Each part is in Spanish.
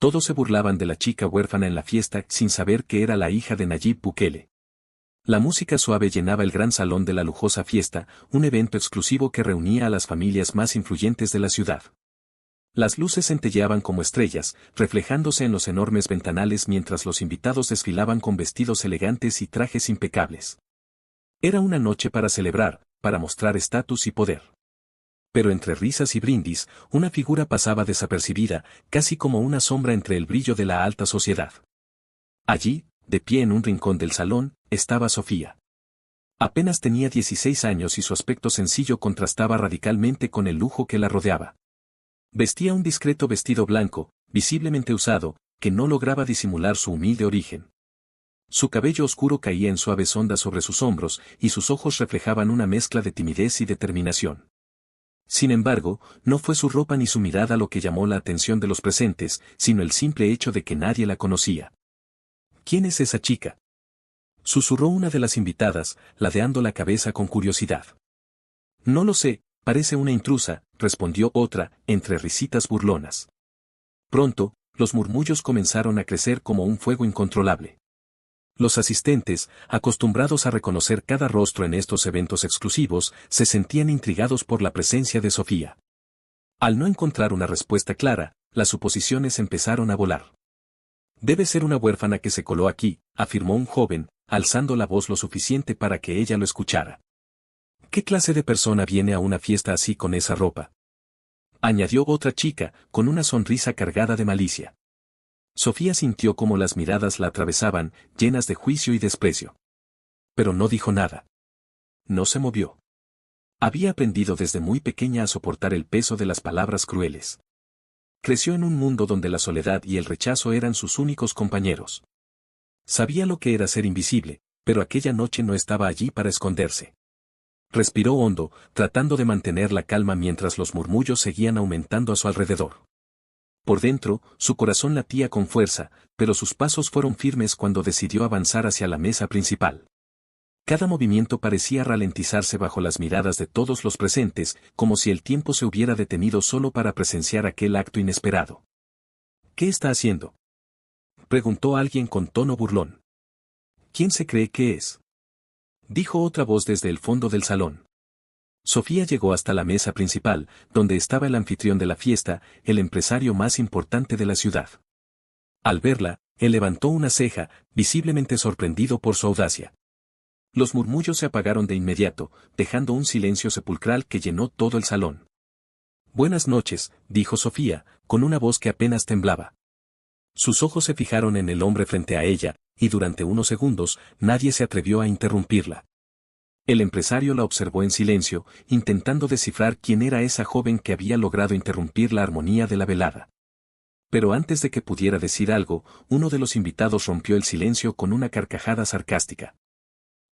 Todos se burlaban de la chica huérfana en la fiesta sin saber que era la hija de Nayib Bukele. La música suave llenaba el gran salón de la lujosa fiesta, un evento exclusivo que reunía a las familias más influyentes de la ciudad. Las luces centelleaban como estrellas, reflejándose en los enormes ventanales mientras los invitados desfilaban con vestidos elegantes y trajes impecables. Era una noche para celebrar, para mostrar estatus y poder. Pero entre risas y brindis, una figura pasaba desapercibida, casi como una sombra entre el brillo de la alta sociedad. Allí, de pie en un rincón del salón, estaba Sofía. Apenas tenía 16 años y su aspecto sencillo contrastaba radicalmente con el lujo que la rodeaba. Vestía un discreto vestido blanco, visiblemente usado, que no lograba disimular su humilde origen. Su cabello oscuro caía en suaves ondas sobre sus hombros y sus ojos reflejaban una mezcla de timidez y determinación. Sin embargo, no fue su ropa ni su mirada lo que llamó la atención de los presentes, sino el simple hecho de que nadie la conocía. ¿Quién es esa chica?, susurró una de las invitadas, ladeando la cabeza con curiosidad. No lo sé, parece una intrusa, respondió otra, entre risitas burlonas. Pronto, los murmullos comenzaron a crecer como un fuego incontrolable. Los asistentes, acostumbrados a reconocer cada rostro en estos eventos exclusivos, se sentían intrigados por la presencia de Sofía. Al no encontrar una respuesta clara, las suposiciones empezaron a volar. Debe ser una huérfana que se coló aquí, afirmó un joven, alzando la voz lo suficiente para que ella lo escuchara. ¿Qué clase de persona viene a una fiesta así con esa ropa?, añadió otra chica, con una sonrisa cargada de malicia. Sofía sintió como las miradas la atravesaban, llenas de juicio y desprecio. Pero no dijo nada. No se movió. Había aprendido desde muy pequeña a soportar el peso de las palabras crueles. Creció en un mundo donde la soledad y el rechazo eran sus únicos compañeros. Sabía lo que era ser invisible, pero aquella noche no estaba allí para esconderse. Respiró hondo, tratando de mantener la calma mientras los murmullos seguían aumentando a su alrededor. Por dentro, su corazón latía con fuerza, pero sus pasos fueron firmes cuando decidió avanzar hacia la mesa principal. Cada movimiento parecía ralentizarse bajo las miradas de todos los presentes, como si el tiempo se hubiera detenido solo para presenciar aquel acto inesperado. ¿Qué está haciendo?, preguntó alguien con tono burlón. ¿Quién se cree que es?, dijo otra voz desde el fondo del salón. Sofía llegó hasta la mesa principal, donde estaba el anfitrión de la fiesta, el empresario más importante de la ciudad. Al verla, él levantó una ceja, visiblemente sorprendido por su audacia. Los murmullos se apagaron de inmediato, dejando un silencio sepulcral que llenó todo el salón. Buenas noches, dijo Sofía, con una voz que apenas temblaba. Sus ojos se fijaron en el hombre frente a ella, y durante unos segundos, nadie se atrevió a interrumpirla. El empresario la observó en silencio, intentando descifrar quién era esa joven que había logrado interrumpir la armonía de la velada. Pero antes de que pudiera decir algo, uno de los invitados rompió el silencio con una carcajada sarcástica.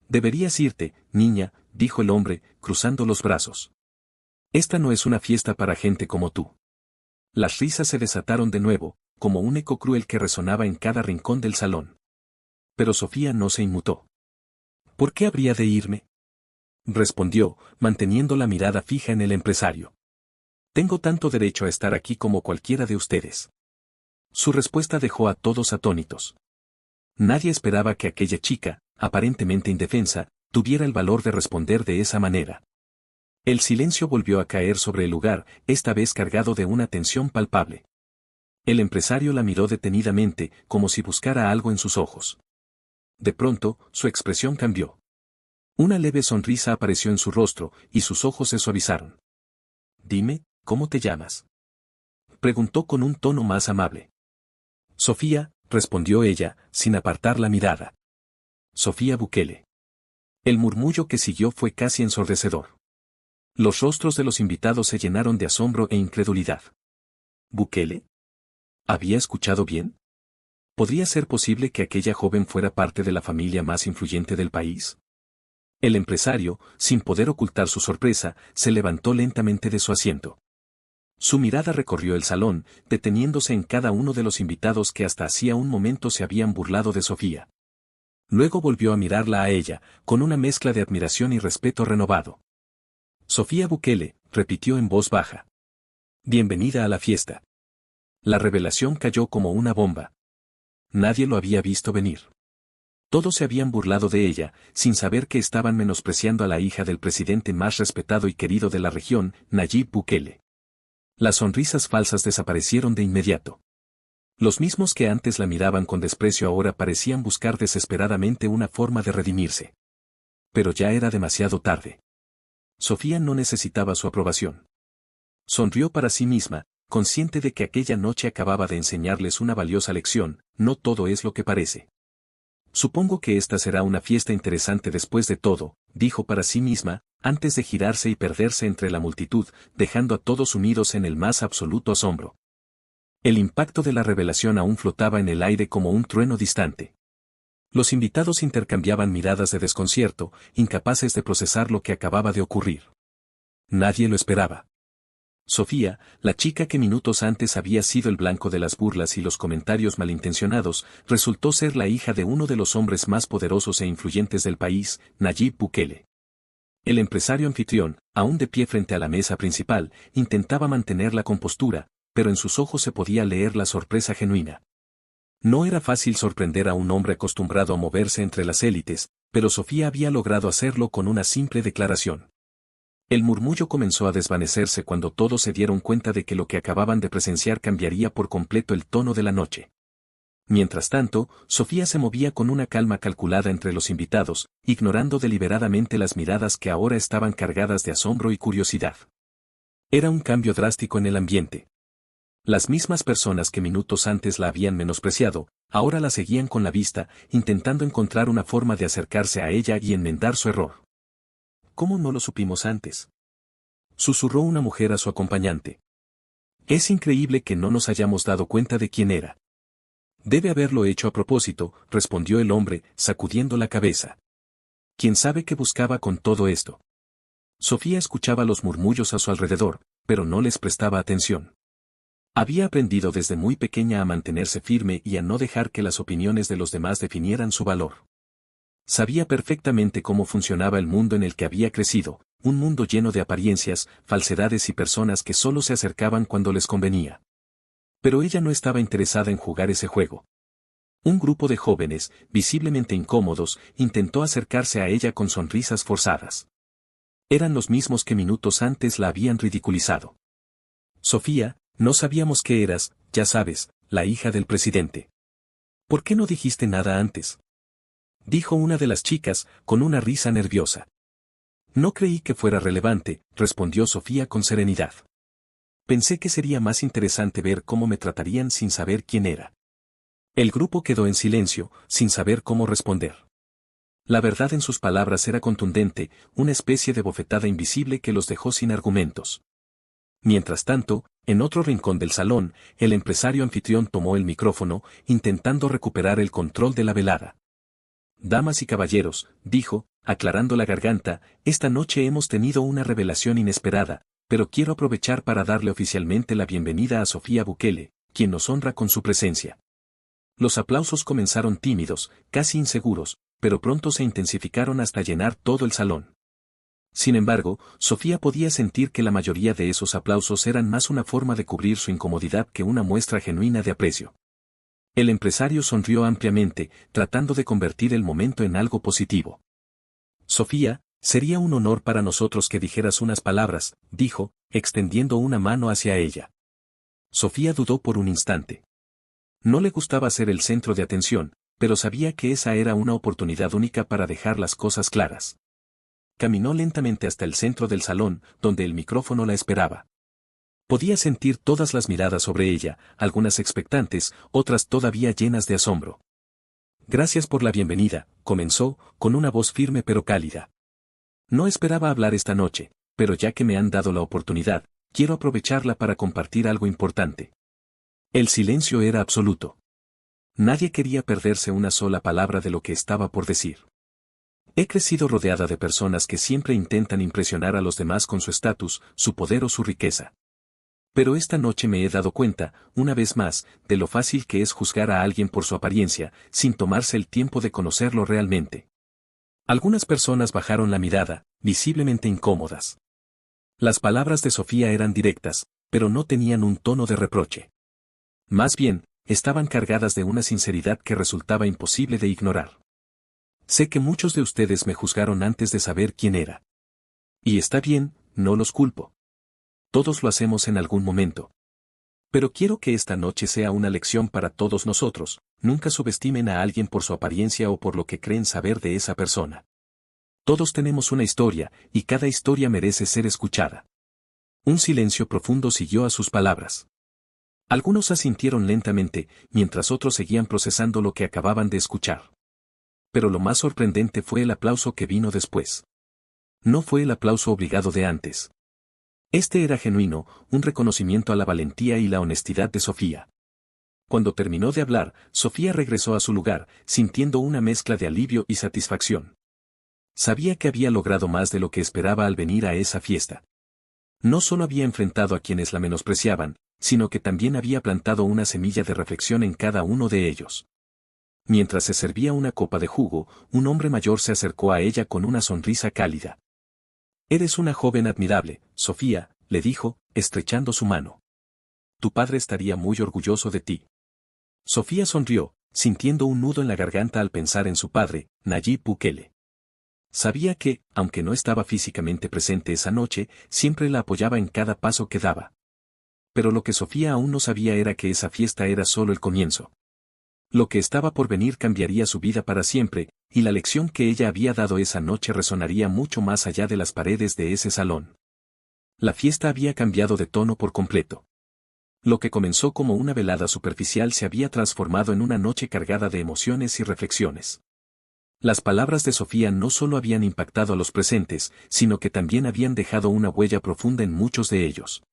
Deberías irte, niña, dijo el hombre, cruzando los brazos. Esta no es una fiesta para gente como tú. Las risas se desataron de nuevo, como un eco cruel que resonaba en cada rincón del salón. Pero Sofía no se inmutó. ¿Por qué habría de irme?, respondió, manteniendo la mirada fija en el empresario. Tengo tanto derecho a estar aquí como cualquiera de ustedes. Su respuesta dejó a todos atónitos. Nadie esperaba que aquella chica, aparentemente indefensa, tuviera el valor de responder de esa manera. El silencio volvió a caer sobre el lugar, esta vez cargado de una tensión palpable. El empresario la miró detenidamente, como si buscara algo en sus ojos. De pronto, su expresión cambió. Una leve sonrisa apareció en su rostro, y sus ojos se suavizaron. Dime, ¿cómo te llamas?, preguntó con un tono más amable. Sofía, respondió ella, sin apartar la mirada. Sofía Bukele. El murmullo que siguió fue casi ensordecedor. Los rostros de los invitados se llenaron de asombro e incredulidad. ¿Bukele? ¿Había escuchado bien? ¿Podría ser posible que aquella joven fuera parte de la familia más influyente del país? El empresario, sin poder ocultar su sorpresa, se levantó lentamente de su asiento. Su mirada recorrió el salón, deteniéndose en cada uno de los invitados que hasta hacía un momento se habían burlado de Sofía. Luego volvió a mirarla a ella, con una mezcla de admiración y respeto renovado. Sofía Bukele, repitió en voz baja. Bienvenida a la fiesta. La revelación cayó como una bomba. Nadie lo había visto venir. Todos se habían burlado de ella, sin saber que estaban menospreciando a la hija del presidente más respetado y querido de la región, Nayib Bukele. Las sonrisas falsas desaparecieron de inmediato. Los mismos que antes la miraban con desprecio ahora parecían buscar desesperadamente una forma de redimirse. Pero ya era demasiado tarde. Sofía no necesitaba su aprobación. Sonrió para sí misma, consciente de que aquella noche acababa de enseñarles una valiosa lección: no todo es lo que parece. Supongo que esta será una fiesta interesante después de todo, dijo para sí misma, antes de girarse y perderse entre la multitud, dejando a todos unidos en el más absoluto asombro. El impacto de la revelación aún flotaba en el aire como un trueno distante. Los invitados intercambiaban miradas de desconcierto, incapaces de procesar lo que acababa de ocurrir. Nadie lo esperaba. Sofía, la chica que minutos antes había sido el blanco de las burlas y los comentarios malintencionados, resultó ser la hija de uno de los hombres más poderosos e influyentes del país, Nayib Bukele. El empresario anfitrión, aún de pie frente a la mesa principal, intentaba mantener la compostura, pero en sus ojos se podía leer la sorpresa genuina. No era fácil sorprender a un hombre acostumbrado a moverse entre las élites, pero Sofía había logrado hacerlo con una simple declaración. El murmullo comenzó a desvanecerse cuando todos se dieron cuenta de que lo que acababan de presenciar cambiaría por completo el tono de la noche. Mientras tanto, Sofía se movía con una calma calculada entre los invitados, ignorando deliberadamente las miradas que ahora estaban cargadas de asombro y curiosidad. Era un cambio drástico en el ambiente. Las mismas personas que minutos antes la habían menospreciado, ahora la seguían con la vista, intentando encontrar una forma de acercarse a ella y enmendar su error. ¿Cómo no lo supimos antes?, susurró una mujer a su acompañante. Es increíble que no nos hayamos dado cuenta de quién era. Debe haberlo hecho a propósito, respondió el hombre, sacudiendo la cabeza. ¿Quién sabe qué buscaba con todo esto? Sofía escuchaba los murmullos a su alrededor, pero no les prestaba atención. Había aprendido desde muy pequeña a mantenerse firme y a no dejar que las opiniones de los demás definieran su valor. Sabía perfectamente cómo funcionaba el mundo en el que había crecido, un mundo lleno de apariencias, falsedades y personas que solo se acercaban cuando les convenía. Pero ella no estaba interesada en jugar ese juego. Un grupo de jóvenes, visiblemente incómodos, intentó acercarse a ella con sonrisas forzadas. Eran los mismos que minutos antes la habían ridiculizado. Sofía, no sabíamos que eras, ya sabes, la hija del presidente. ¿Por qué no dijiste nada antes?, dijo una de las chicas, con una risa nerviosa. No creí que fuera relevante, respondió Sofía con serenidad. Pensé que sería más interesante ver cómo me tratarían sin saber quién era. El grupo quedó en silencio, sin saber cómo responder. La verdad en sus palabras era contundente, una especie de bofetada invisible que los dejó sin argumentos. Mientras tanto, en otro rincón del salón, el empresario anfitrión tomó el micrófono, intentando recuperar el control de la velada. Damas y caballeros, dijo, aclarando la garganta, esta noche hemos tenido una revelación inesperada, pero quiero aprovechar para darle oficialmente la bienvenida a Sofía Bukele, quien nos honra con su presencia. Los aplausos comenzaron tímidos, casi inseguros, pero pronto se intensificaron hasta llenar todo el salón. Sin embargo, Sofía podía sentir que la mayoría de esos aplausos eran más una forma de cubrir su incomodidad que una muestra genuina de aprecio. El empresario sonrió ampliamente, tratando de convertir el momento en algo positivo. Sofía, sería un honor para nosotros que dijeras unas palabras, dijo, extendiendo una mano hacia ella. Sofía dudó por un instante. No le gustaba ser el centro de atención, pero sabía que esa era una oportunidad única para dejar las cosas claras. Caminó lentamente hasta el centro del salón, donde el micrófono la esperaba. Podía sentir todas las miradas sobre ella, algunas expectantes, otras todavía llenas de asombro. Gracias por la bienvenida, comenzó, con una voz firme pero cálida. No esperaba hablar esta noche, pero ya que me han dado la oportunidad, quiero aprovecharla para compartir algo importante. El silencio era absoluto. Nadie quería perderse una sola palabra de lo que estaba por decir. He crecido rodeada de personas que siempre intentan impresionar a los demás con su estatus, su poder o su riqueza. Pero esta noche me he dado cuenta, una vez más, de lo fácil que es juzgar a alguien por su apariencia, sin tomarse el tiempo de conocerlo realmente. Algunas personas bajaron la mirada, visiblemente incómodas. Las palabras de Sofía eran directas, pero no tenían un tono de reproche. Más bien, estaban cargadas de una sinceridad que resultaba imposible de ignorar. Sé que muchos de ustedes me juzgaron antes de saber quién era. Y está bien, no los culpo. Todos lo hacemos en algún momento. Pero quiero que esta noche sea una lección para todos nosotros. Nunca subestimen a alguien por su apariencia o por lo que creen saber de esa persona. Todos tenemos una historia, y cada historia merece ser escuchada. Un silencio profundo siguió a sus palabras. Algunos asintieron lentamente, mientras otros seguían procesando lo que acababan de escuchar. Pero lo más sorprendente fue el aplauso que vino después. No fue el aplauso obligado de antes. Este era genuino, un reconocimiento a la valentía y la honestidad de Sofía. Cuando terminó de hablar, Sofía regresó a su lugar, sintiendo una mezcla de alivio y satisfacción. Sabía que había logrado más de lo que esperaba al venir a esa fiesta. No solo había enfrentado a quienes la menospreciaban, sino que también había plantado una semilla de reflexión en cada uno de ellos. Mientras se servía una copa de jugo, un hombre mayor se acercó a ella con una sonrisa cálida. «Eres una joven admirable, Sofía», le dijo, estrechando su mano. «Tu padre estaría muy orgulloso de ti». Sofía sonrió, sintiendo un nudo en la garganta al pensar en su padre, Nayib Bukele. Sabía que, aunque no estaba físicamente presente esa noche, siempre la apoyaba en cada paso que daba. Pero lo que Sofía aún no sabía era que esa fiesta era solo el comienzo. Lo que estaba por venir cambiaría su vida para siempre, y la lección que ella había dado esa noche resonaría mucho más allá de las paredes de ese salón. La fiesta había cambiado de tono por completo. Lo que comenzó como una velada superficial se había transformado en una noche cargada de emociones y reflexiones. Las palabras de Sofía no solo habían impactado a los presentes, sino que también habían dejado una huella profunda en muchos de ellos.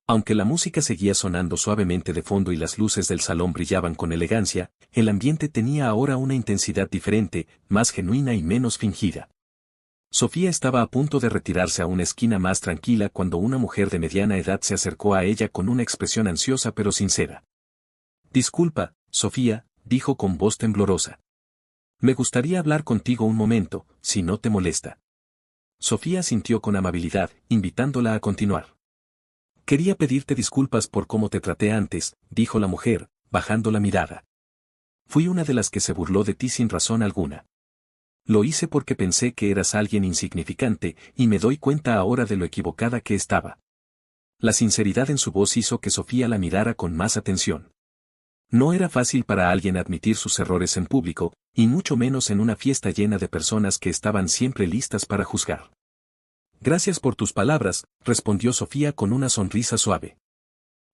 Aunque la música seguía sonando suavemente de fondo y las luces del salón brillaban con elegancia, el ambiente tenía ahora una intensidad diferente, más genuina y menos fingida. Sofía estaba a punto de retirarse a una esquina más tranquila cuando una mujer de mediana edad se acercó a ella con una expresión ansiosa pero sincera. «Disculpa, Sofía», dijo con voz temblorosa. «Me gustaría hablar contigo un momento, si no te molesta». Sofía asintió con amabilidad, invitándola a continuar. «Quería pedirte disculpas por cómo te traté antes», dijo la mujer, bajando la mirada. «Fui una de las que se burló de ti sin razón alguna. Lo hice porque pensé que eras alguien insignificante, y me doy cuenta ahora de lo equivocada que estaba». La sinceridad en su voz hizo que Sofía la mirara con más atención. No era fácil para alguien admitir sus errores en público, y mucho menos en una fiesta llena de personas que estaban siempre listas para juzgar. «Gracias por tus palabras», respondió Sofía con una sonrisa suave.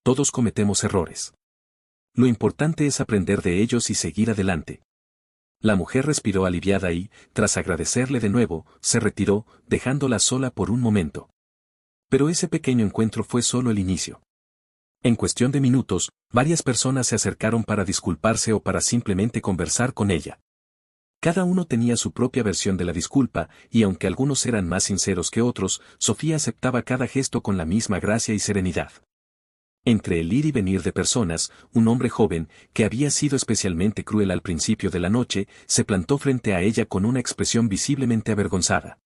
«Todos cometemos errores. Lo importante es aprender de ellos y seguir adelante». La mujer respiró aliviada y, tras agradecerle de nuevo, se retiró, dejándola sola por un momento. Pero ese pequeño encuentro fue solo el inicio. En cuestión de minutos, varias personas se acercaron para disculparse o para simplemente conversar con ella. Cada uno tenía su propia versión de la disculpa, y aunque algunos eran más sinceros que otros, Sofía aceptaba cada gesto con la misma gracia y serenidad. Entre el ir y venir de personas, un hombre joven, que había sido especialmente cruel al principio de la noche, se plantó frente a ella con una expresión visiblemente avergonzada.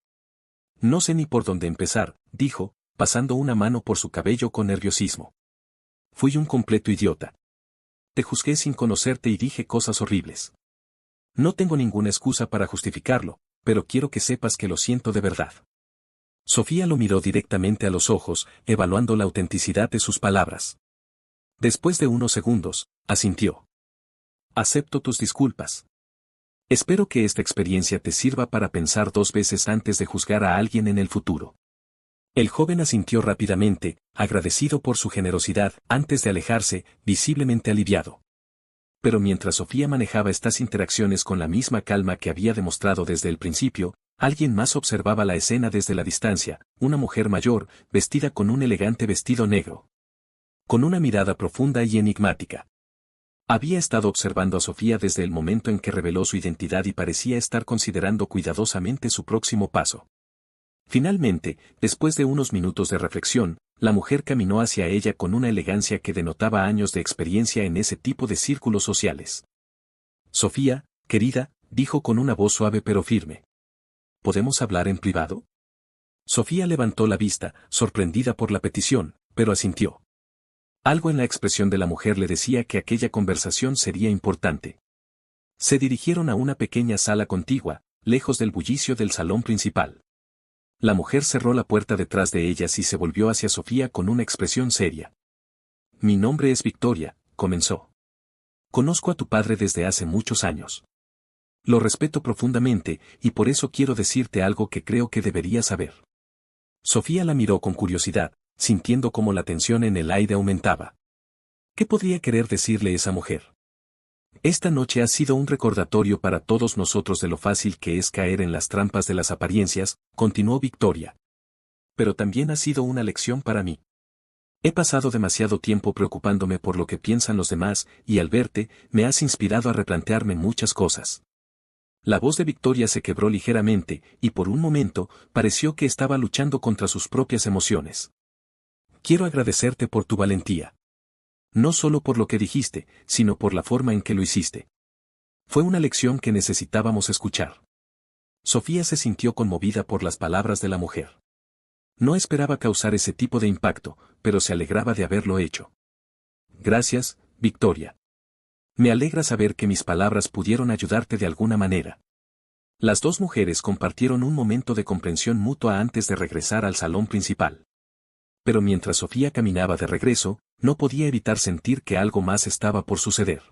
«No sé ni por dónde empezar», dijo, pasando una mano por su cabello con nerviosismo. «Fui un completo idiota. Te juzgué sin conocerte y dije cosas horribles. No tengo ninguna excusa para justificarlo, pero quiero que sepas que lo siento de verdad». Sofía lo miró directamente a los ojos, evaluando la autenticidad de sus palabras. Después de unos segundos, asintió. «Acepto tus disculpas. Espero que esta experiencia te sirva para pensar dos veces antes de juzgar a alguien en el futuro». El joven asintió rápidamente, agradecido por su generosidad, antes de alejarse, visiblemente aliviado. Pero mientras Sofía manejaba estas interacciones con la misma calma que había demostrado desde el principio, alguien más observaba la escena desde la distancia, una mujer mayor, vestida con un elegante vestido negro. Con una mirada profunda y enigmática. Había estado observando a Sofía desde el momento en que reveló su identidad y parecía estar considerando cuidadosamente su próximo paso. Finalmente, después de unos minutos de reflexión, la mujer caminó hacia ella con una elegancia que denotaba años de experiencia en ese tipo de círculos sociales. «Sofía, querida», dijo con una voz suave pero firme. «¿Podemos hablar en privado?». Sofía levantó la vista, sorprendida por la petición, pero asintió. Algo en la expresión de la mujer le decía que aquella conversación sería importante. Se dirigieron a una pequeña sala contigua, lejos del bullicio del salón principal. La mujer cerró la puerta detrás de ellas y se volvió hacia Sofía con una expresión seria. Mi nombre es Victoria, comenzó. Conozco a tu padre desde hace muchos años. Lo respeto profundamente, y por eso quiero decirte algo que creo que deberías saber. Sofía la miró con curiosidad, sintiendo cómo la tensión en el aire aumentaba. ¿Qué podría querer decirle esa mujer? Esta noche ha sido un recordatorio para todos nosotros de lo fácil que es caer en las trampas de las apariencias, continuó Victoria. Pero también ha sido una lección para mí. He pasado demasiado tiempo preocupándome por lo que piensan los demás, y al verte, me has inspirado a replantearme muchas cosas. La voz de Victoria se quebró ligeramente, y por un momento, pareció que estaba luchando contra sus propias emociones. Quiero agradecerte por tu valentía. No solo por lo que dijiste, sino por la forma en que lo hiciste. Fue una lección que necesitábamos escuchar. Sofía se sintió conmovida por las palabras de la mujer. No esperaba causar ese tipo de impacto, pero se alegraba de haberlo hecho. Gracias, Victoria. Me alegra saber que mis palabras pudieron ayudarte de alguna manera. Las dos mujeres compartieron un momento de comprensión mutua antes de regresar al salón principal. Pero mientras Sofía caminaba de regreso, no podía evitar sentir que algo más estaba por suceder.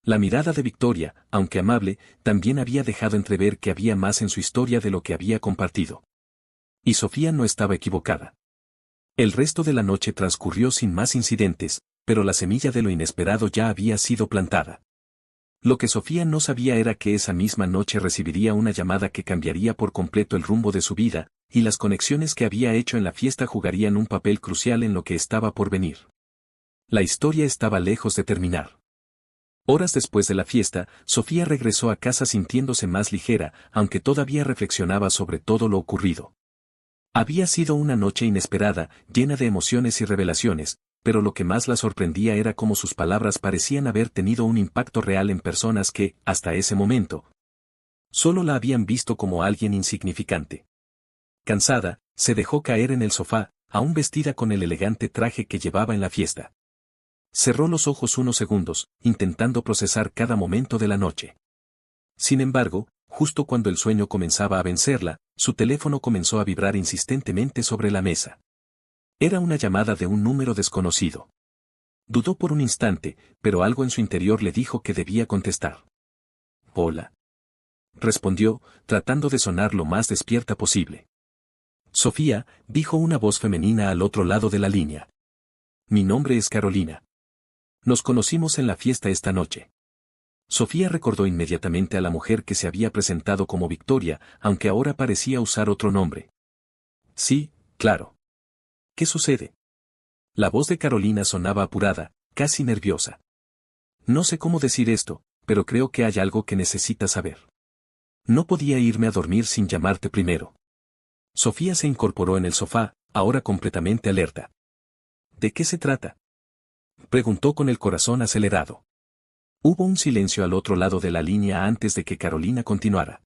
La mirada de Victoria, aunque amable, también había dejado entrever que había más en su historia de lo que había compartido. Y Sofía no estaba equivocada. El resto de la noche transcurrió sin más incidentes, pero la semilla de lo inesperado ya había sido plantada. Lo que Sofía no sabía era que esa misma noche recibiría una llamada que cambiaría por completo el rumbo de su vida, y las conexiones que había hecho en la fiesta jugarían un papel crucial en lo que estaba por venir. La historia estaba lejos de terminar. Horas después de la fiesta, Sofía regresó a casa sintiéndose más ligera, aunque todavía reflexionaba sobre todo lo ocurrido. Había sido una noche inesperada, llena de emociones y revelaciones, pero lo que más la sorprendía era cómo sus palabras parecían haber tenido un impacto real en personas que, hasta ese momento, solo la habían visto como alguien insignificante. Cansada, se dejó caer en el sofá, aún vestida con el elegante traje que llevaba en la fiesta. Cerró los ojos unos segundos, intentando procesar cada momento de la noche. Sin embargo, justo cuando el sueño comenzaba a vencerla, su teléfono comenzó a vibrar insistentemente sobre la mesa. Era una llamada de un número desconocido. Dudó por un instante, pero algo en su interior le dijo que debía contestar. Hola. Respondió, tratando de sonar lo más despierta posible. Sofía, dijo una voz femenina al otro lado de la línea. Mi nombre es Carolina. Nos conocimos en la fiesta esta noche. Sofía recordó inmediatamente a la mujer que se había presentado como Victoria, aunque ahora parecía usar otro nombre. Sí, claro. ¿Qué sucede? La voz de Carolina sonaba apurada, casi nerviosa. No sé cómo decir esto, pero creo que hay algo que necesitas saber. No podía irme a dormir sin llamarte primero. Sofía se incorporó en el sofá, ahora completamente alerta. ¿De qué se trata? Preguntó con el corazón acelerado. Hubo un silencio al otro lado de la línea antes de que Carolina continuara.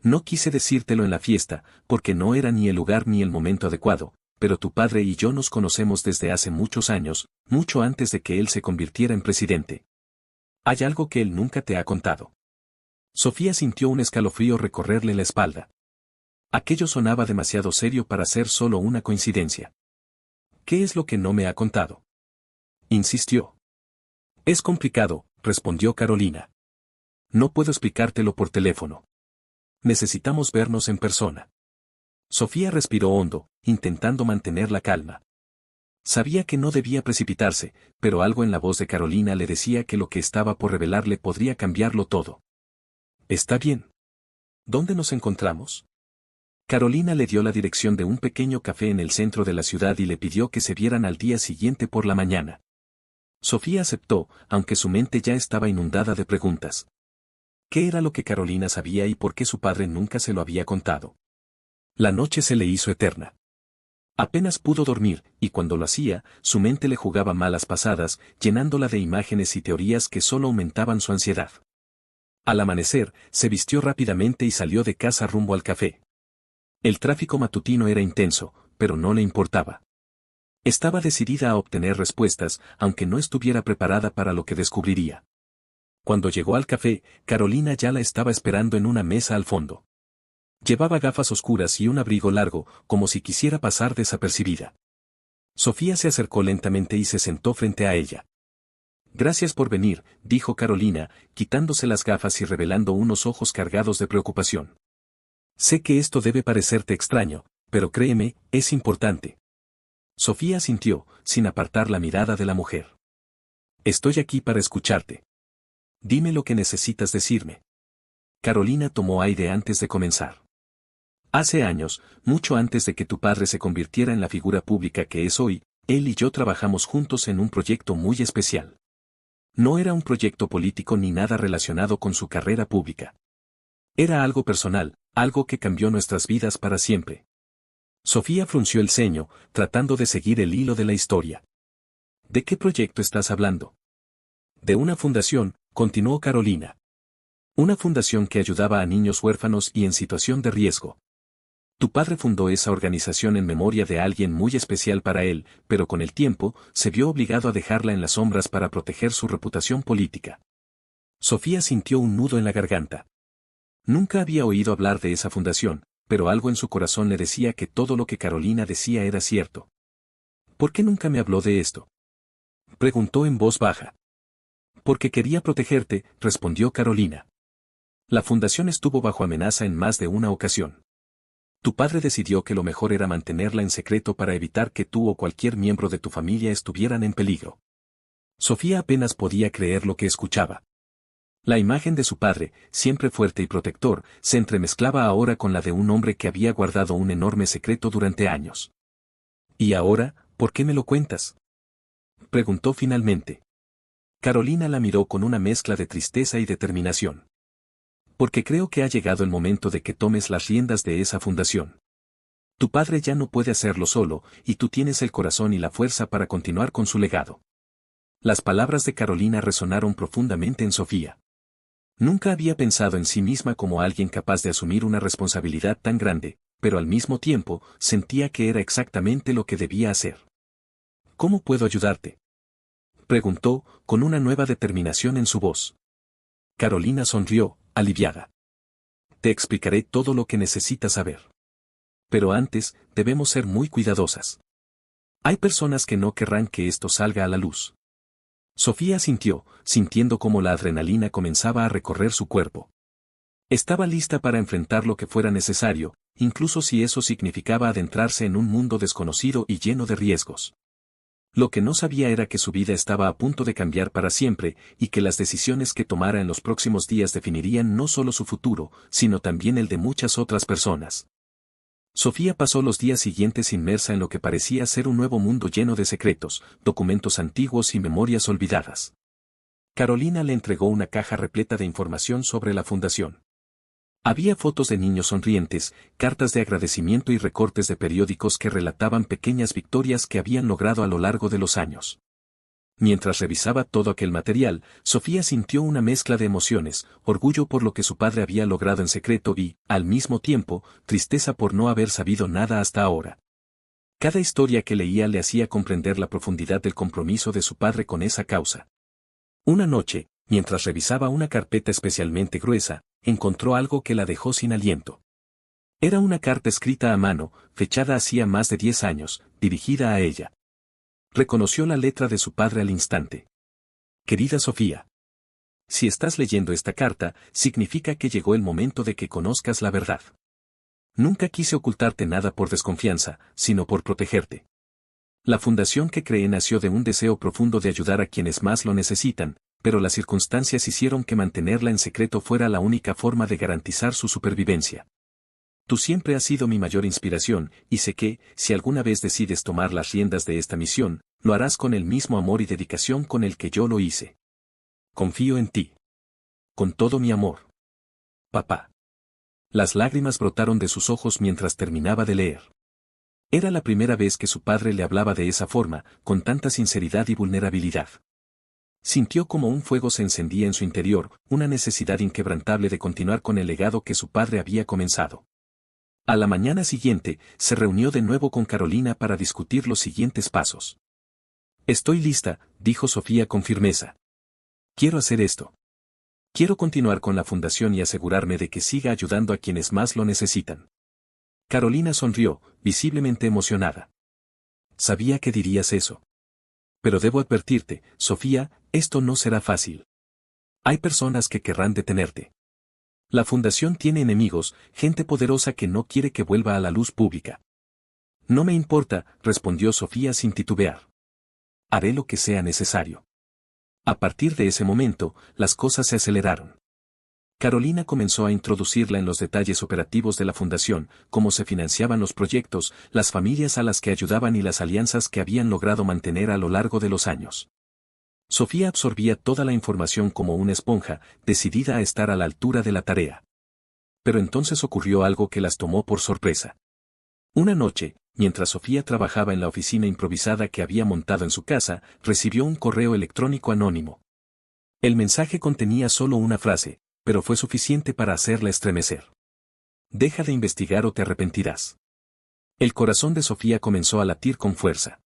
No quise decírtelo en la fiesta, porque no era ni el lugar ni el momento adecuado, pero tu padre y yo nos conocemos desde hace muchos años, mucho antes de que él se convirtiera en presidente. Hay algo que él nunca te ha contado. Sofía sintió un escalofrío recorrerle la espalda. Aquello sonaba demasiado serio para ser solo una coincidencia. ¿Qué es lo que no me ha contado? Insistió. Es complicado, respondió Carolina. No puedo explicártelo por teléfono. Necesitamos vernos en persona. Sofía respiró hondo, intentando mantener la calma. Sabía que no debía precipitarse, pero algo en la voz de Carolina le decía que lo que estaba por revelarle podría cambiarlo todo. Está bien. ¿Dónde nos encontramos? Carolina le dio la dirección de un pequeño café en el centro de la ciudad y le pidió que se vieran al día siguiente por la mañana. Sofía aceptó, aunque su mente ya estaba inundada de preguntas. ¿Qué era lo que Carolina sabía y por qué su padre nunca se lo había contado? La noche se le hizo eterna. Apenas pudo dormir, y cuando lo hacía, su mente le jugaba malas pasadas, llenándola de imágenes y teorías que solo aumentaban su ansiedad. Al amanecer, se vistió rápidamente y salió de casa rumbo al café. El tráfico matutino era intenso, pero no le importaba. Estaba decidida a obtener respuestas, aunque no estuviera preparada para lo que descubriría. Cuando llegó al café, Carolina ya la estaba esperando en una mesa al fondo. Llevaba gafas oscuras y un abrigo largo, como si quisiera pasar desapercibida. Sofía se acercó lentamente y se sentó frente a ella. Gracias por venir, dijo Carolina, quitándose las gafas y revelando unos ojos cargados de preocupación. Sé que esto debe parecerte extraño, pero créeme, es importante. Sofía asintió, sin apartar la mirada de la mujer. Estoy aquí para escucharte. Dime lo que necesitas decirme. Carolina tomó aire antes de comenzar. Hace años, mucho antes de que tu padre se convirtiera en la figura pública que es hoy, él y yo trabajamos juntos en un proyecto muy especial. No era un proyecto político ni nada relacionado con su carrera pública. Era algo personal, algo que cambió nuestras vidas para siempre. Sofía frunció el ceño, tratando de seguir el hilo de la historia. ¿De qué proyecto estás hablando? De una fundación, continuó Carolina. Una fundación que ayudaba a niños huérfanos y en situación de riesgo. Tu padre fundó esa organización en memoria de alguien muy especial para él, pero con el tiempo, se vio obligado a dejarla en las sombras para proteger su reputación política. Sofía sintió un nudo en la garganta. Nunca había oído hablar de esa fundación, pero algo en su corazón le decía que todo lo que Carolina decía era cierto. ¿Por qué nunca me habló de esto? Preguntó en voz baja. Porque quería protegerte, respondió Carolina. La fundación estuvo bajo amenaza en más de una ocasión. Tu padre decidió que lo mejor era mantenerla en secreto para evitar que tú o cualquier miembro de tu familia estuvieran en peligro. Sofía apenas podía creer lo que escuchaba. La imagen de su padre, siempre fuerte y protector, se entremezclaba ahora con la de un hombre que había guardado un enorme secreto durante años. ¿Y ahora, por qué me lo cuentas? Preguntó finalmente. Carolina la miró con una mezcla de tristeza y determinación. Porque creo que ha llegado el momento de que tomes las riendas de esa fundación. Tu padre ya no puede hacerlo solo, y tú tienes el corazón y la fuerza para continuar con su legado. Las palabras de Carolina resonaron profundamente en Sofía. Nunca había pensado en sí misma como alguien capaz de asumir una responsabilidad tan grande, pero al mismo tiempo, sentía que era exactamente lo que debía hacer. ¿Cómo puedo ayudarte? Preguntó, con una nueva determinación en su voz. Carolina sonrió, aliviada. Te explicaré todo lo que necesitas saber. Pero antes, debemos ser muy cuidadosas. Hay personas que no querrán que esto salga a la luz. Sofía sintió, sintiendo cómo la adrenalina comenzaba a recorrer su cuerpo. Estaba lista para enfrentar lo que fuera necesario, incluso si eso significaba adentrarse en un mundo desconocido y lleno de riesgos. Lo que no sabía era que su vida estaba a punto de cambiar para siempre, y que las decisiones que tomara en los próximos días definirían no solo su futuro, sino también el de muchas otras personas. Sofía pasó los días siguientes inmersa en lo que parecía ser un nuevo mundo lleno de secretos, documentos antiguos y memorias olvidadas. Carolina le entregó una caja repleta de información sobre la fundación. Había fotos de niños sonrientes, cartas de agradecimiento y recortes de periódicos que relataban pequeñas victorias que habían logrado a lo largo de los años. Mientras revisaba todo aquel material, Sofía sintió una mezcla de emociones, orgullo por lo que su padre había logrado en secreto y, al mismo tiempo, tristeza por no haber sabido nada hasta ahora. Cada historia que leía le hacía comprender la profundidad del compromiso de su padre con esa causa. Una noche, mientras revisaba una carpeta especialmente gruesa, encontró algo que la dejó sin aliento. Era una carta escrita a mano, fechada hacía más de 10 años, dirigida a ella. Reconoció la letra de su padre al instante. Querida Sofía. Si estás leyendo esta carta, significa que llegó el momento de que conozcas la verdad. Nunca quise ocultarte nada por desconfianza, sino por protegerte. La fundación que creé nació de un deseo profundo de ayudar a quienes más lo necesitan, pero las circunstancias hicieron que mantenerla en secreto fuera la única forma de garantizar su supervivencia. Tú siempre has sido mi mayor inspiración, y sé que, si alguna vez decides tomar las riendas de esta misión, lo harás con el mismo amor y dedicación con el que yo lo hice. Confío en ti. Con todo mi amor. Papá. Las lágrimas brotaron de sus ojos mientras terminaba de leer. Era la primera vez que su padre le hablaba de esa forma, con tanta sinceridad y vulnerabilidad. Sintió como un fuego se encendía en su interior, una necesidad inquebrantable de continuar con el legado que su padre había comenzado. A la mañana siguiente, se reunió de nuevo con Carolina para discutir los siguientes pasos. Estoy lista, dijo Sofía con firmeza. Quiero hacer esto. Quiero continuar con la fundación y asegurarme de que siga ayudando a quienes más lo necesitan. Carolina sonrió, visiblemente emocionada. Sabía que dirías eso. Pero debo advertirte, Sofía, esto no será fácil. Hay personas que querrán detenerte. La fundación tiene enemigos, gente poderosa que no quiere que vuelva a la luz pública. No me importa, respondió Sofía sin titubear. Haré lo que sea necesario. A partir de ese momento, las cosas se aceleraron. Carolina comenzó a introducirla en los detalles operativos de la fundación, cómo se financiaban los proyectos, las familias a las que ayudaban y las alianzas que habían logrado mantener a lo largo de los años. Sofía absorbía toda la información como una esponja, decidida a estar a la altura de la tarea. Pero entonces ocurrió algo que las tomó por sorpresa. Una noche, mientras Sofía trabajaba en la oficina improvisada que había montado en su casa, recibió un correo electrónico anónimo. El mensaje contenía solo una frase, pero fue suficiente para hacerla estremecer. Deja de investigar o te arrepentirás. El corazón de Sofía comenzó a latir con fuerza.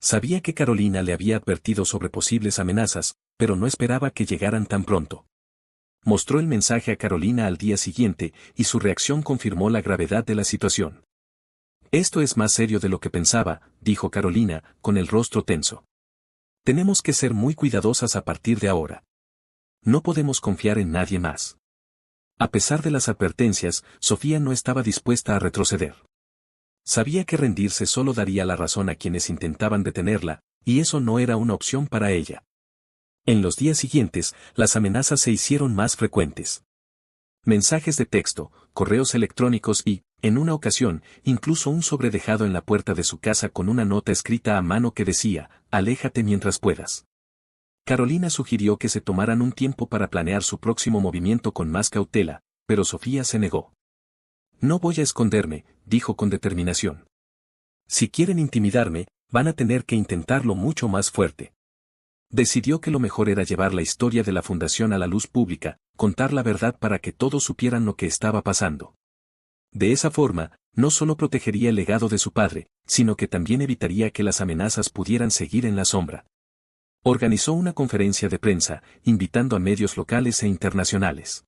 Sabía que Carolina le había advertido sobre posibles amenazas, pero no esperaba que llegaran tan pronto. Mostró el mensaje a Carolina al día siguiente, y su reacción confirmó la gravedad de la situación. Esto es más serio de lo que pensaba, dijo Carolina, con el rostro tenso. Tenemos que ser muy cuidadosas a partir de ahora. No podemos confiar en nadie más. A pesar de las advertencias, Sofía no estaba dispuesta a retroceder. Sabía que rendirse solo daría la razón a quienes intentaban detenerla, y eso no era una opción para ella. En los días siguientes, las amenazas se hicieron más frecuentes. Mensajes de texto, correos electrónicos y, en una ocasión, incluso un sobre dejado en la puerta de su casa con una nota escrita a mano que decía, aléjate mientras puedas. Carolina sugirió que se tomaran un tiempo para planear su próximo movimiento con más cautela, pero Sofía se negó. No voy a esconderme, dijo con determinación. Si quieren intimidarme, van a tener que intentarlo mucho más fuerte. Decidió que lo mejor era llevar la historia de la fundación a la luz pública, contar la verdad para que todos supieran lo que estaba pasando. De esa forma, no solo protegería el legado de su padre, sino que también evitaría que las amenazas pudieran seguir en la sombra. Organizó una conferencia de prensa, invitando a medios locales e internacionales.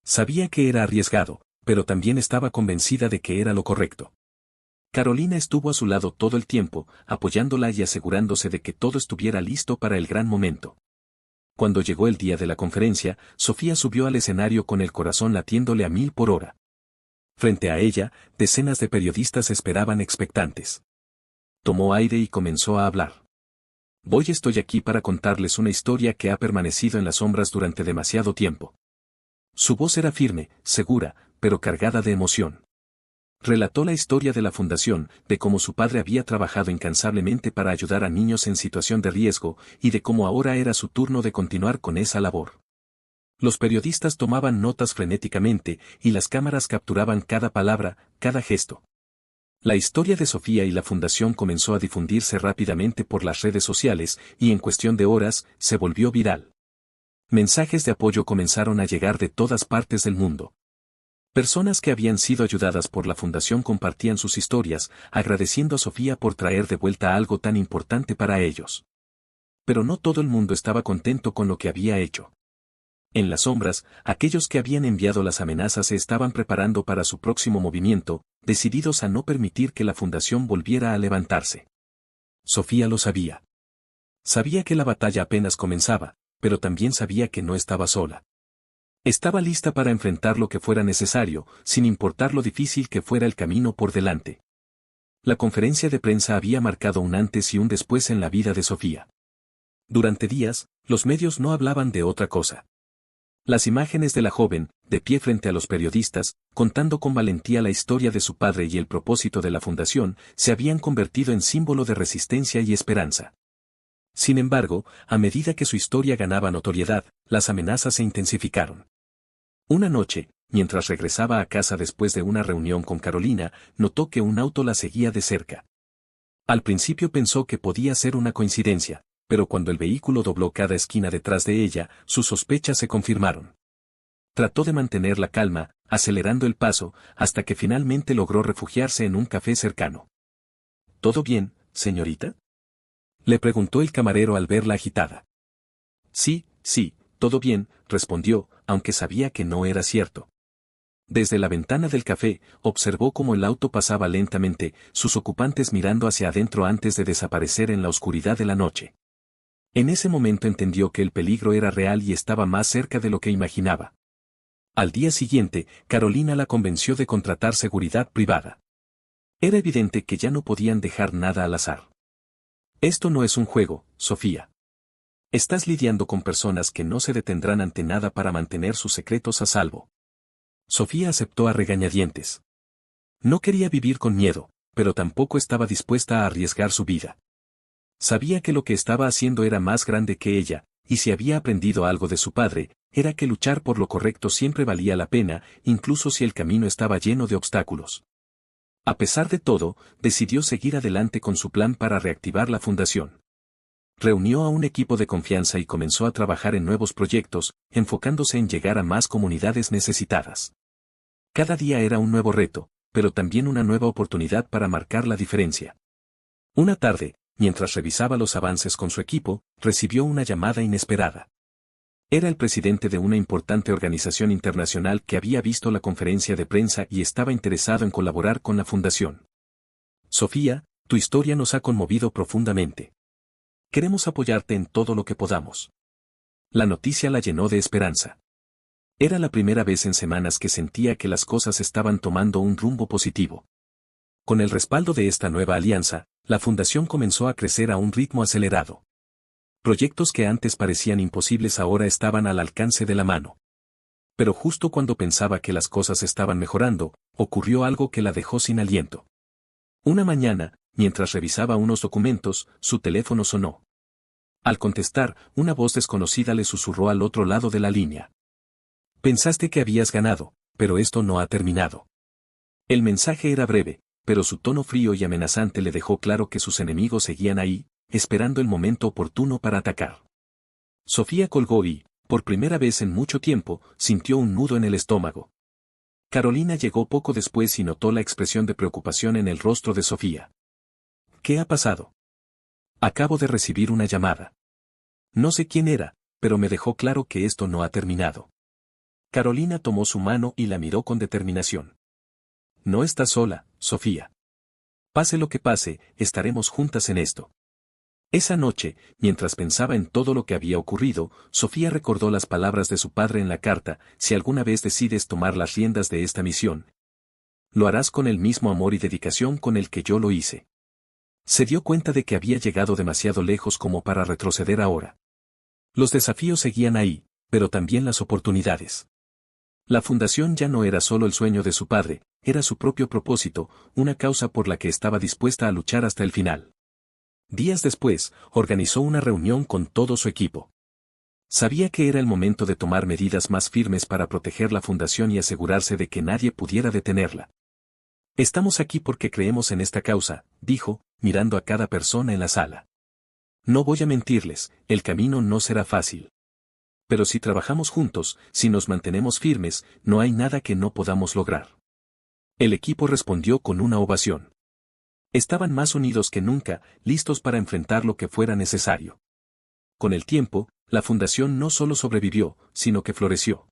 Sabía que era arriesgado, pero también estaba convencida de que era lo correcto. Carolina estuvo a su lado todo el tiempo, apoyándola y asegurándose de que todo estuviera listo para el gran momento. Cuando llegó el día de la conferencia, Sofía subió al escenario con el corazón latiéndole a 1000 por hora. Frente a ella, decenas de periodistas esperaban expectantes. Tomó aire y comenzó a hablar. Estoy aquí para contarles una historia que ha permanecido en las sombras durante demasiado tiempo. Su voz era firme, segura, pero cargada de emoción. Relató la historia de la fundación, de cómo su padre había trabajado incansablemente para ayudar a niños en situación de riesgo, y de cómo ahora era su turno de continuar con esa labor. Los periodistas tomaban notas frenéticamente, y las cámaras capturaban cada palabra, cada gesto. La historia de Sofía y la fundación comenzó a difundirse rápidamente por las redes sociales, y en cuestión de horas, se volvió viral. Mensajes de apoyo comenzaron a llegar de todas partes del mundo. Personas que habían sido ayudadas por la fundación compartían sus historias, agradeciendo a Sofía por traer de vuelta algo tan importante para ellos. Pero no todo el mundo estaba contento con lo que había hecho. En las sombras, aquellos que habían enviado las amenazas se estaban preparando para su próximo movimiento, decididos a no permitir que la fundación volviera a levantarse. Sofía lo sabía. Sabía que la batalla apenas comenzaba, pero también sabía que no estaba sola. Estaba lista para enfrentar lo que fuera necesario, sin importar lo difícil que fuera el camino por delante. La conferencia de prensa había marcado un antes y un después en la vida de Sofía. Durante días, los medios no hablaban de otra cosa. Las imágenes de la joven, de pie frente a los periodistas, contando con valentía la historia de su padre y el propósito de la fundación, se habían convertido en símbolo de resistencia y esperanza. Sin embargo, a medida que su historia ganaba notoriedad, las amenazas se intensificaron. Una noche, mientras regresaba a casa después de una reunión con Carolina, notó que un auto la seguía de cerca. Al principio pensó que podía ser una coincidencia, pero cuando el vehículo dobló cada esquina detrás de ella, sus sospechas se confirmaron. Trató de mantener la calma, acelerando el paso, hasta que finalmente logró refugiarse en un café cercano. ¿Todo bien, señorita?, le preguntó el camarero al verla agitada. Sí, todo bien, respondió, aunque sabía que no era cierto. Desde la ventana del café, observó cómo el auto pasaba lentamente, sus ocupantes mirando hacia adentro antes de desaparecer en la oscuridad de la noche. En ese momento entendió que el peligro era real y estaba más cerca de lo que imaginaba. Al día siguiente, Carolina la convenció de contratar seguridad privada. Era evidente que ya no podían dejar nada al azar. Esto no es un juego, Sofía. Estás lidiando con personas que no se detendrán ante nada para mantener sus secretos a salvo. Sofía aceptó a regañadientes. No quería vivir con miedo, pero tampoco estaba dispuesta a arriesgar su vida. Sabía que lo que estaba haciendo era más grande que ella, y si había aprendido algo de su padre, era que luchar por lo correcto siempre valía la pena, incluso si el camino estaba lleno de obstáculos. A pesar de todo, decidió seguir adelante con su plan para reactivar la fundación. Reunió a un equipo de confianza y comenzó a trabajar en nuevos proyectos, enfocándose en llegar a más comunidades necesitadas. Cada día era un nuevo reto, pero también una nueva oportunidad para marcar la diferencia. Una tarde, mientras revisaba los avances con su equipo, recibió una llamada inesperada. Era el presidente de una importante organización internacional que había visto la conferencia de prensa y estaba interesado en colaborar con la fundación. Sofía, tu historia nos ha conmovido profundamente. Queremos apoyarte en todo lo que podamos. La noticia la llenó de esperanza. Era la primera vez en semanas que sentía que las cosas estaban tomando un rumbo positivo. Con el respaldo de esta nueva alianza, la fundación comenzó a crecer a un ritmo acelerado. Proyectos que antes parecían imposibles ahora estaban al alcance de la mano. Pero justo cuando pensaba que las cosas estaban mejorando, ocurrió algo que la dejó sin aliento. Una mañana, mientras revisaba unos documentos, su teléfono sonó. Al contestar, una voz desconocida le susurró al otro lado de la línea. Pensaste que habías ganado, pero esto no ha terminado. El mensaje era breve, pero su tono frío y amenazante le dejó claro que sus enemigos seguían ahí, esperando el momento oportuno para atacar. Sofía colgó y, por primera vez en mucho tiempo, sintió un nudo en el estómago. Carolina llegó poco después y notó la expresión de preocupación en el rostro de Sofía. ¿Qué ha pasado? Acabo de recibir una llamada. No sé quién era, pero me dejó claro que esto no ha terminado. Carolina tomó su mano y la miró con determinación. No estás sola, Sofía. Pase lo que pase, estaremos juntas en esto. Esa noche, mientras pensaba en todo lo que había ocurrido, Sofía recordó las palabras de su padre en la carta: si alguna vez decides tomar las riendas de esta misión, lo harás con el mismo amor y dedicación con el que yo lo hice. Se dio cuenta de que había llegado demasiado lejos como para retroceder ahora. Los desafíos seguían ahí, pero también las oportunidades. La fundación ya no era solo el sueño de su padre, era su propio propósito, una causa por la que estaba dispuesta a luchar hasta el final. Días después, organizó una reunión con todo su equipo. Sabía que era el momento de tomar medidas más firmes para proteger la fundación y asegurarse de que nadie pudiera detenerla. Estamos aquí porque creemos en esta causa, dijo, mirando a cada persona en la sala. No voy a mentirles, el camino no será fácil. Pero si trabajamos juntos, si nos mantenemos firmes, no hay nada que no podamos lograr. El equipo respondió con una ovación. Estaban más unidos que nunca, listos para enfrentar lo que fuera necesario. Con el tiempo, la fundación no solo sobrevivió, sino que floreció.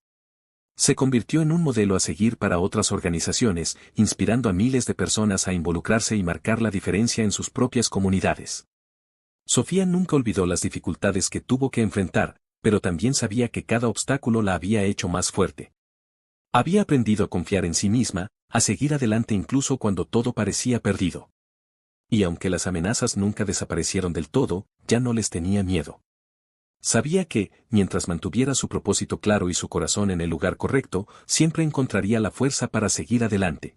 Se convirtió en un modelo a seguir para otras organizaciones, inspirando a miles de personas a involucrarse y marcar la diferencia en sus propias comunidades. Sofía nunca olvidó las dificultades que tuvo que enfrentar, pero también sabía que cada obstáculo la había hecho más fuerte. Había aprendido a confiar en sí misma, a seguir adelante incluso cuando todo parecía perdido. Y aunque las amenazas nunca desaparecieron del todo, ya no les tenía miedo. Sabía que, mientras mantuviera su propósito claro y su corazón en el lugar correcto, siempre encontraría la fuerza para seguir adelante.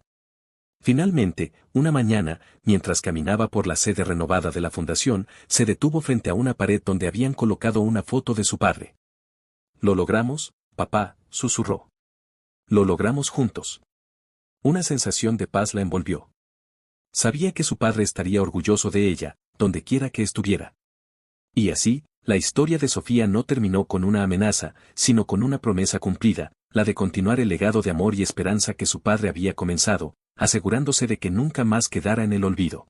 Finalmente, una mañana, mientras caminaba por la sede renovada de la fundación, se detuvo frente a una pared donde habían colocado una foto de su padre. «Lo logramos, papá», susurró. «Lo logramos juntos». Una sensación de paz la envolvió. Sabía que su padre estaría orgulloso de ella, donde quiera que estuviera. Y así, la historia de Sofía no terminó con una amenaza, sino con una promesa cumplida: la de continuar el legado de amor y esperanza que su padre había comenzado, asegurándose de que nunca más quedara en el olvido.